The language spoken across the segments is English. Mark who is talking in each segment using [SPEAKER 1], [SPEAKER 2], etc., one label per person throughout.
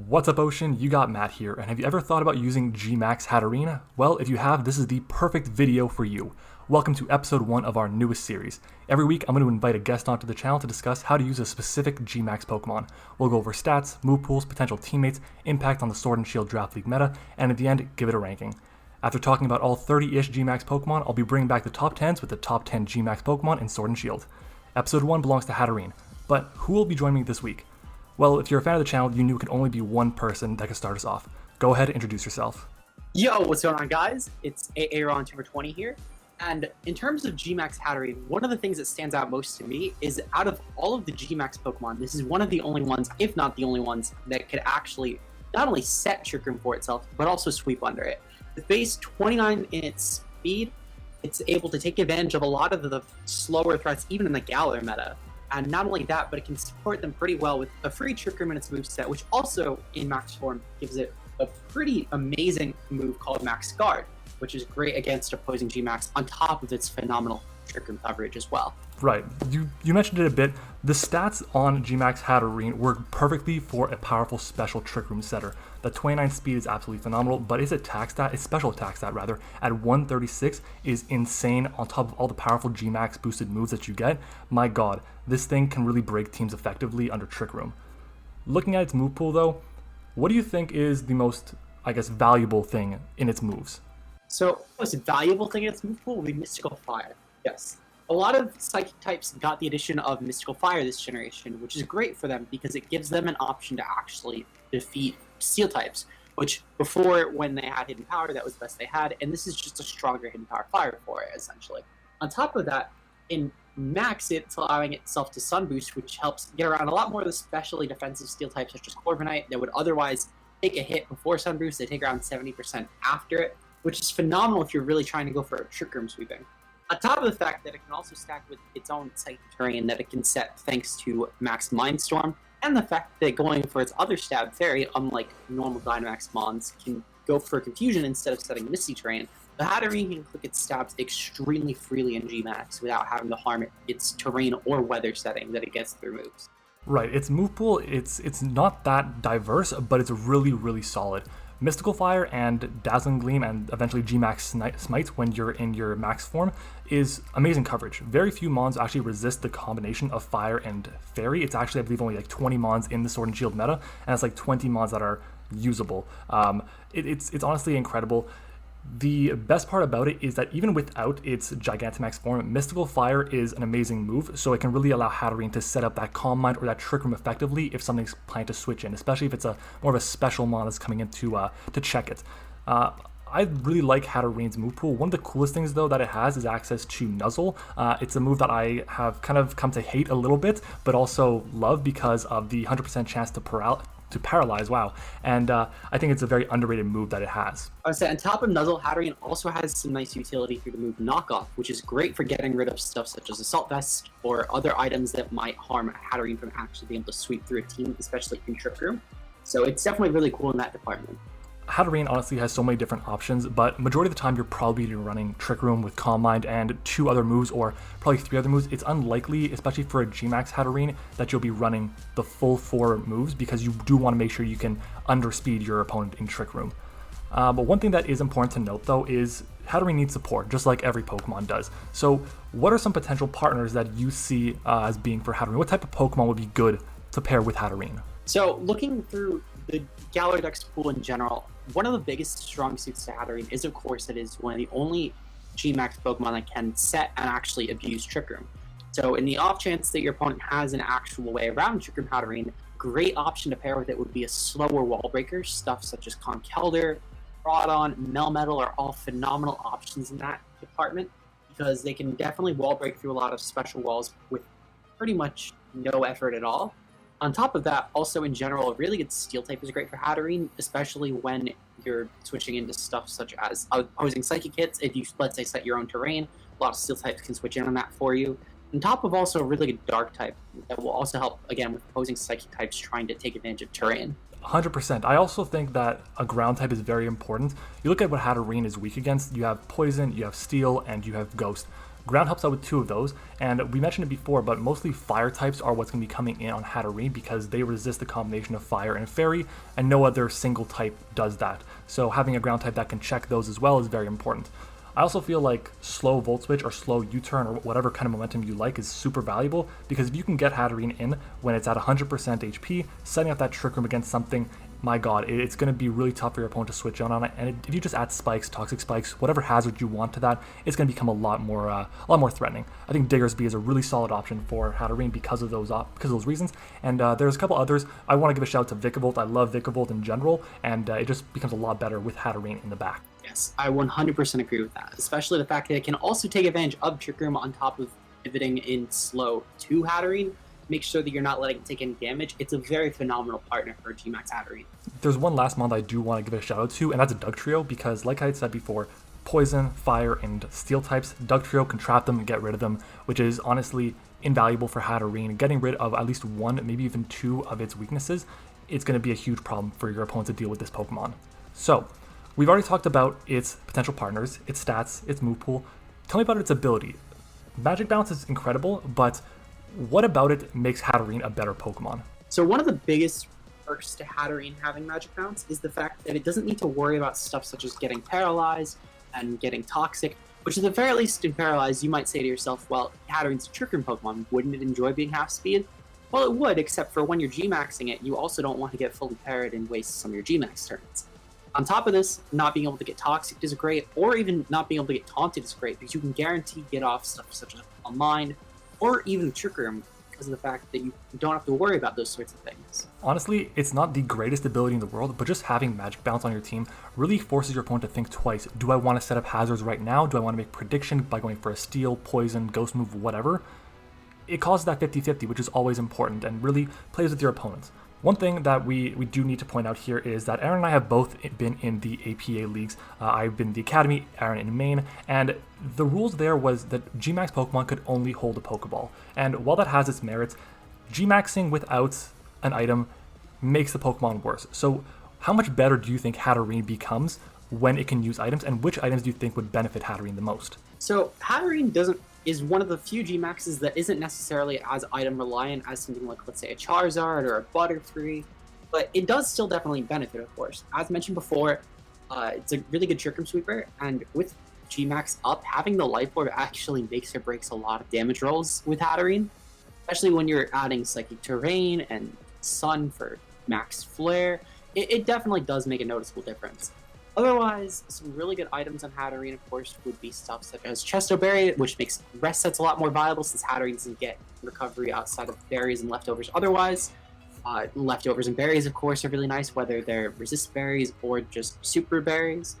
[SPEAKER 1] What's up, Ocean? You got Matt here, and have you ever thought about using GMAX Hatterene? Well, if you have, this is the perfect video for you. Welcome to episode 1 of our newest series. Every week, I'm going to invite a guest onto the channel to discuss how to use a specific GMAX Pokemon. We'll go over stats, move pools, potential teammates, impact on the Sword and Shield Draft League meta, and at the end, give it a ranking. After talking about all 30-ish GMAX Pokemon, I'll be bringing back the top 10s with the top 10 GMAX Pokemon in Sword and Shield. Episode 1 belongs to Hatterene, but who will be joining me this week? Well, if you're a fan of the channel, you knew it could only be one person that could start us off. Go ahead and introduce yourself.
[SPEAKER 2] Yo, what's going on, guys? It's AARON2420 here. And in terms of GMAX Hatterene, one of the things that stands out most to me is out of all of the GMAX Pokemon, this is one of the only ones, if not the only ones, that could actually not only set Trick Room for itself, but also sweep under it. With base 29 in its speed, it's able to take advantage of a lot of the slower threats, even in the Galar meta. And not only that, but it can support them pretty well with a free Trick Room in its moveset, which also, in max form, gives it a pretty amazing move called Max Guard, which is great against opposing GMAX on top of its phenomenal Trick Room coverage as well.
[SPEAKER 1] Right, you mentioned it a bit. The stats on GMAX Hatterene work perfectly for a powerful special Trick Room setter. The 29 speed is absolutely phenomenal, but its attack stat, its special attack stat rather, at 136 is insane on top of all the powerful GMAX boosted moves that you get. My god, this thing can really break teams effectively under Trick Room. Looking at its move pool though, what do you think is the most, valuable thing in its moves?
[SPEAKER 2] So, the most valuable thing in its move pool will be Mystical Fire. Yes. A lot of Psychic types got the addition of Mystical Fire this generation, which is great for them because it gives them an option to actually defeat Steel types, which before, when they had Hidden Power, that was the best they had, and this is just a stronger Hidden Power Fire for it, essentially. On top of that, in Max, it's allowing itself to Sun Boost, which helps get around a lot more of the specially defensive Steel types such as Corviknight that would otherwise take a hit before Sun Boost. They take around 70% after it, which is phenomenal if you're really trying to go for a Trick Room sweeping. On top of the fact that it can also stack with its own Psychic terrain that it can set thanks to Max Mindstorm, and the fact that going for its other stab fairy, unlike normal Dynamax Mons, can go for Confusion instead of setting Misty Terrain, the Hatterene can click its stabs extremely freely in GMAX without having to harm its terrain or weather setting that it gets through moves.
[SPEAKER 1] Right, its move pool, it's not that diverse, but it's really, really solid. Mystical Fire and Dazzling Gleam and eventually GMAX Smite when you're in your max form is amazing coverage. Very few mons actually resist the combination of Fire and Fairy. It's actually, I believe, only like 20 mons in the Sword and Shield meta, and it's like 20 mons that are usable. It's honestly incredible. The best part about it is that even without its Gigantamax form, Mystical Fire is an amazing move, so it can really allow Hatterene to set up that Calm Mind or that Trick Room effectively if something's planning to switch in, especially if it's more of a special mon that's coming in to check it. I really like Hatterene's move pool. One of the coolest things though that it has is access to Nuzzle. It's a move that I have kind of come to hate a little bit, but also love because of the 100% chance to paralyze, wow. And I think it's a very underrated move that it has.
[SPEAKER 2] I would say on top of Nuzzle, Hatterene also has some nice utility through the move Knockoff, which is great for getting rid of stuff such as Assault Vest or other items that might harm Hatterene from actually being able to sweep through a team, especially in Trick Room. So it's definitely really cool in that department.
[SPEAKER 1] Hatterene honestly has so many different options, but majority of the time you're probably running Trick Room with Calm Mind and 2 other moves or probably 3 other moves. It's unlikely, especially for a GMAX Hatterene, that you'll be running the full 4 moves because you do want to make sure you can underspeed your opponent in Trick Room. But one thing that is important to note though is Hatterene needs support, just like every Pokemon does. So what are some potential partners that you see as being for Hatterene? What type of Pokemon would be good to pair with Hatterene?
[SPEAKER 2] So looking through the Galar Dex pool in general, one of the biggest strong suits to Hatterene is, of course, it is one of the only GMAX Pokemon that can set and actually abuse Trick Room. So in the off chance that your opponent has an actual way around Trick Room Hatterene, great option to pair with it would be a slower wall breaker. Stuff such as Conkeldurr, Groudon, Melmetal are all phenomenal options in that department because they can definitely wall break through a lot of special walls with pretty much no effort at all. On top of that, also in general, a really good Steel type is great for Hatterene, especially when you're switching into stuff such as opposing Psychic hits. If you, let's say, set your own terrain, a lot of Steel types can switch in on that for you. On top of also a really good Dark type that will also help, again, with opposing Psychic types trying to take advantage of terrain.
[SPEAKER 1] 100%. I also think that a ground type is very important. You look at what Hatterene is weak against. You have Poison, you have Steel, and you have Ghost. Ground helps out with 2 of those, and we mentioned it before, but mostly fire types are what's going to be coming in on Hatterene because they resist the combination of fire and fairy, and no other single type does that. So having a ground type that can check those as well is very important. I also feel like slow Volt Switch or slow U-turn or whatever kind of momentum you like is super valuable, because if you can get Hatterene in when it's at 100% HP, setting up that Trick Room against something, my god, it's going to be really tough for your opponent to switch on it. And if you just add spikes, toxic spikes, whatever hazard you want to that, it's going to become a lot more threatening. I think Diggersby is a really solid option for Hatterene because of those reasons. And there's a couple others. I want to give a shout out to Vikavolt. I love Vikavolt in general, and it just becomes a lot better with Hatterene in the back.
[SPEAKER 2] Yes, I 100% agree with that, especially the fact that it can also take advantage of Trick Room on top of pivoting in slow to Hatterene. Make sure that you're not letting it take any damage. It's a very phenomenal partner for GMAX Hatterene.
[SPEAKER 1] There's one last mod I do want to give a shout out to, and that's a Dugtrio, because like I had said before, poison, fire, and steel types, Dugtrio can trap them and get rid of them, which is honestly invaluable for Hatterene. Getting rid of at least 1, maybe even 2 of its weaknesses, it's going to be a huge problem for your opponent to deal with this Pokemon. So, we've already talked about its potential partners, its stats, its move pool. Tell me about its ability. Magic Bounce is incredible, but what about it makes Hatterene a better Pokemon?
[SPEAKER 2] So one of the biggest perks to Hatterene having Magic Bounce is the fact that it doesn't need to worry about stuff such as getting paralyzed and getting toxic, which at the very least in Paralyzed, you might say to yourself, well, Hatterene's a Trick Room Pokemon, wouldn't it enjoy being half speed? Well, it would, except for when you're G-Maxing it, you also don't want to get fully parried and waste some of your G-Max turns. On top of this, not being able to get Toxic is great, or even not being able to get Taunted is great, because you can guarantee get off stuff such as a Mind, or even Trick Room, because of the fact that you don't have to worry about those sorts of things.
[SPEAKER 1] Honestly, it's not the greatest ability in the world, but just having Magic Bounce on your team really forces your opponent to think twice. Do I want to set up hazards right now? Do I want to make prediction by going for a Steel, Poison, Ghost move, whatever? It causes that 50-50, which is always important, and really plays with your opponents. One thing that we do need to point out here is that Aaron and I have both been in the APA leagues. I've been in the Academy, Aaron in Maine, and the rules there was that GMAX Pokemon could only hold a Pokeball. And while that has its merits, GMAXing without an item makes the Pokemon worse. So how much better do you think Hatterene becomes when it can use items, and which items do you think would benefit Hatterene the most?
[SPEAKER 2] So Hatterene is one of the few G-Maxes that isn't necessarily as item reliant as something like, let's say, a Charizard or a Butterfree, but it does still definitely benefit, of course. As mentioned before, it's a really good Trick Room Sweeper, and with G-Max up, having the Life Orb actually makes or breaks a lot of damage rolls with Hatterene, especially when you're adding Psychic Terrain and Sun for Max Flare. It definitely does make a noticeable difference. Otherwise, some really good items on Hatterene, of course, would be stuff such as Chesto Berry, which makes rest sets a lot more viable since Hatterene doesn't get recovery outside of berries and leftovers otherwise. Leftovers and berries, of course, are really nice, whether they're resist berries or just super berries.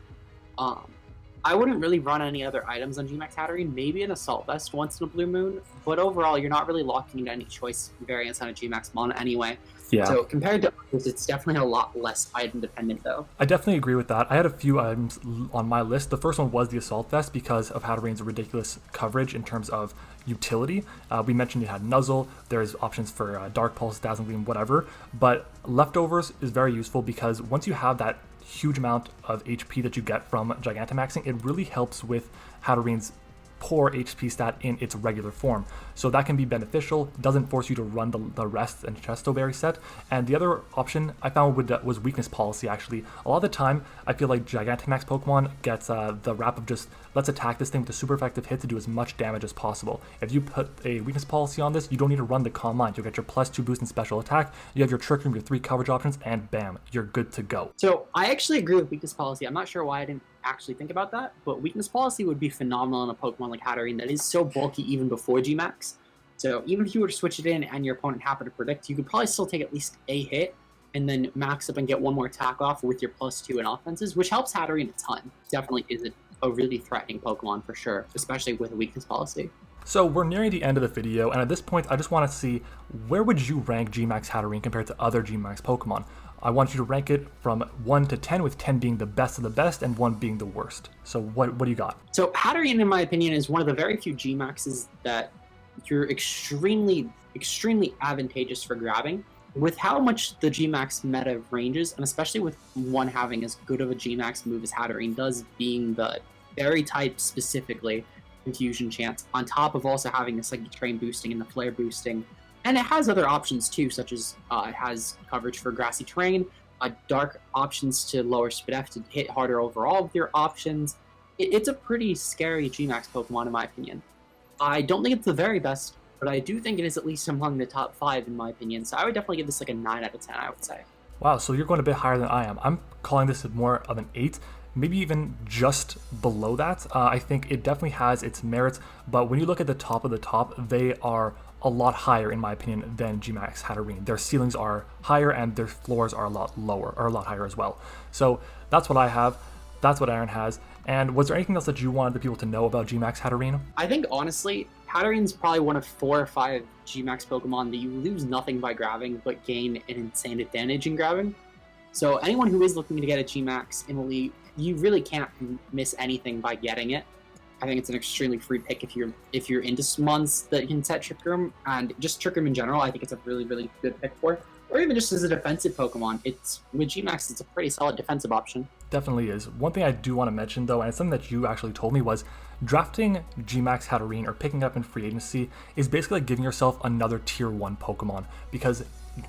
[SPEAKER 2] I wouldn't really run any other items on GMAX Hatterene, maybe an Assault Vest once in a blue moon, but overall, you're not really locking into any choice variants on a GMAX Mon anyway.
[SPEAKER 1] Yeah.
[SPEAKER 2] So compared to others, it's definitely a lot less item dependent, though.
[SPEAKER 1] I definitely agree with that. I had a few items on my list. The first one was the Assault Vest because of Hatterene's ridiculous coverage in terms of utility. We mentioned it had Nuzzle. There's options for Dark Pulse, Dazzling Gleam, whatever. But Leftovers is very useful because once you have that huge amount of HP that you get from Gigantamaxing, it really helps with Hatterene's poor HP stat in its regular form. So that can be beneficial, doesn't force you to run the Rest and Chesto Berry set. And the other option I found was Weakness Policy, actually. A lot of the time, I feel like Gigantamax Pokemon gets the rap of just, let's attack this thing with a super effective hit to do as much damage as possible. If you put a Weakness Policy on this, you don't need to run the Calm Mind. You'll get your +2 boost in special attack, you have your Trick Room, your 3 coverage options, and bam, you're good to go.
[SPEAKER 2] So I actually agree with Weakness Policy. I'm not sure why I didn't actually think about that, but Weakness Policy would be phenomenal in a Pokemon like Hatterene that is so bulky even before GMAX. So even if you were to switch it in and your opponent happened to predict, you could probably still take at least a hit and then max up and get one more attack off with your +2 in offenses, which helps Hatterene a ton. Definitely is a really threatening Pokemon for sure, especially with a Weakness Policy.
[SPEAKER 1] So we're nearing the end of the video, and at this point I just want to see, where would you rank GMAX Hatterene compared to other GMAX Pokemon? I want you to rank it from 1 to 10, with 10 being the best of the best and 1 being the worst. So what do you got?
[SPEAKER 2] So Hatterene, in my opinion, is one of the very few GMAXs that you're extremely advantageous for grabbing. With how much the GMAX meta ranges, and especially with one having as good of a GMAX move as Hatterene does, being the berry type specifically, confusion chance, on top of also having the Psychic Terrain boosting and the Flare boosting. And it has other options too, such as it has coverage for grassy terrain, dark options to lower SPDF to hit harder overall with your options. It's a pretty scary GMAX Pokemon in my opinion. I don't think it's the very best, but I do think it is at least among the top 5 in my opinion. So I would definitely give this like a 9 out of 10, I would say.
[SPEAKER 1] Wow, so you're going a bit higher than I am. I'm calling this more of an 8, maybe even just below that. I think it definitely has its merits, but when you look at the top of the top, they are a lot higher in my opinion than GMAX Hatterene. Their ceilings are higher and their floors are a lot lower, or a lot higher as well. So that's what I have, that's what Aaron has. And was there anything else that you wanted the people to know about GMAX Hatterene?
[SPEAKER 2] I think honestly, Hatterene's probably one of 4 or 5 GMAX Pokemon that you lose nothing by grabbing, but gain an insane advantage in grabbing. So anyone who is looking to get a GMAX in the league, you really can't miss anything by getting it. I think it's an extremely free pick if you're into Smons that can set Trick Room, and just Trick Room in general. I think it's a really, really good pick for, or even just as a defensive Pokemon. It's with GMAX, it's a pretty solid defensive option.
[SPEAKER 1] Definitely is. One thing I do want to mention though, and it's something that you actually told me, was drafting GMAX Hatterene or picking it up in free agency is basically like giving yourself another tier 1 Pokemon, because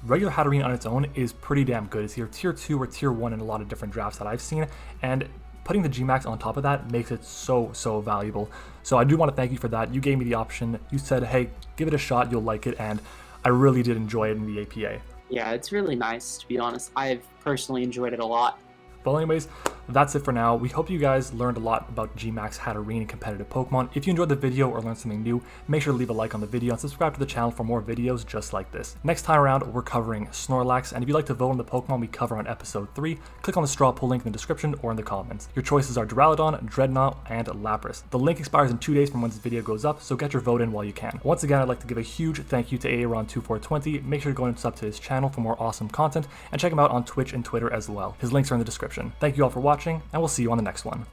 [SPEAKER 1] regular Hatterene on its own is pretty damn good. It's either tier 2 or tier 1 in a lot of different drafts that I've seen, and putting the GMAX on top of that makes it so valuable. So I do want to thank you for that. You gave me the option. You said, hey, give it a shot, you'll like it, and I really did enjoy it in the APA.
[SPEAKER 2] Yeah, it's really nice, to be honest. I've personally enjoyed it a lot.
[SPEAKER 1] Well, anyways, that's it for now. We hope you guys learned a lot about GMAX Hatterene and competitive Pokemon. If you enjoyed the video or learned something new, make sure to leave a like on the video and subscribe to the channel for more videos just like this. Next time around, we're covering Snorlax, and if you'd like to vote on the Pokemon we cover on episode 3, click on the straw poll link in the description or in the comments. Your choices are Duraludon, Dreadnought, and Lapras. The link expires in 2 days from when this video goes up, so get your vote in while you can. Once again, I'd like to give a huge thank you to AARON2420. Make sure to go and sub to his channel for more awesome content, and check him out on Twitch and Twitter as well. His links are in the description. Thank you all for watching, and we'll see you on the next one.